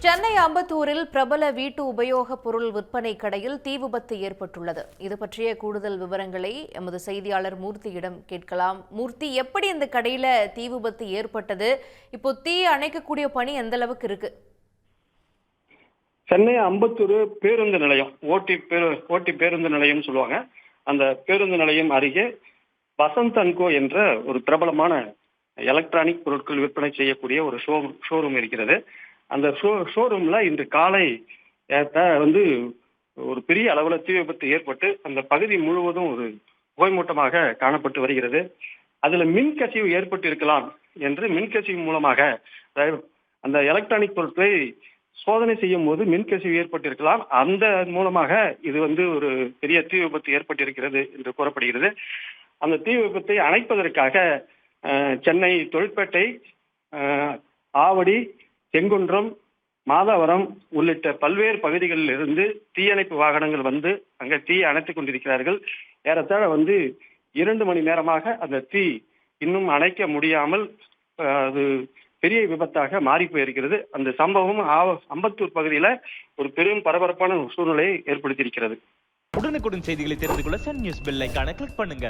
சென்னை அம்பத்தூரில் பிரபல வீட்டு உபயோகப் பொருள் விற்பனை கடையில் தீ விபத்து ஏற்பட்டுள்ளது. இது பற்றிய கூடுதல் விவரங்களை எமது செய்தியாளர் மூர்த்தியிடம் கேட்கலாம். மூர்த்தி, எப்படி இந்த கடையில தீ விபத்து ஏற்பட்டது? இப்போ தீ அணைக்கக்கூடிய பணி எந்த அளவுக்கு இருக்கு? சென்னை அம்பத்தூர் பேருந்து நிலையம், ஓட்டி பேருந்து நிலையம் சொல்லுவாங்க. அந்த பேருந்து நிலையம் அருகே வசந்த் அண்ட் கோ என்ற ஒரு பிரபலமான எலக்ட்ரானிக் பொருட்கள் விற்பனை செய்யக்கூடிய ஒரு ஷோரூம் இருக்கிறது. அந்த ஷோரூம்ல இன்று காலை ஒரு பெரிய அளவுல தீ விபத்து ஏற்பட்டு அந்த பகுதி முழுவதும் ஒரு புகைமூட்டமாக காணப்பட்டு வருகிறது. அதுல மின்கசிவு ஏற்பட்டு இருக்கலாம் என்று மின்கசிவு மூலமாக, அந்த எலக்ட்ரானிக் பொருட்களை சோதனை செய்யும் போது மின்கசிவு ஏற்பட்டிருக்கலாம். அந்த மூலமாக இது ஒரு பெரிய தீ விபத்து ஏற்பட்டிருக்கிறது என்று கூறப்படுகிறது. அந்த தீ விபத்தை அணைப்பதற்காக சென்னை தொழிற்பேட்டை, ஆவடி, செங்குன்றம், மாதவரம் உள்ளிட்ட பல்வேறு பகுதிகளில் இருந்து தீயணைப்பு வாகனங்கள் வந்து அங்க தீ அணைத்துக் கொண்டிருக்கிறார்கள். ஏறத்தாழ 2 மணி நேரமாக அந்த தீ இன்னும் அணைக்க முடியாமல் அது பெரிய விபத்தாக மாறி போயிருக்கிறது. அந்த சம்பவம் அம்பத்தூர் பகுதியில ஒரு பெரும் பரபரப்பான சூழ்நிலையை ஏற்படுத்தியிருக்கிறது. உடனுக்குடன் செய்திகளை தெரிந்து கொள்ள சன் நியூஸ் பெல் ஐகானை கிளிக் பண்ணுங்க.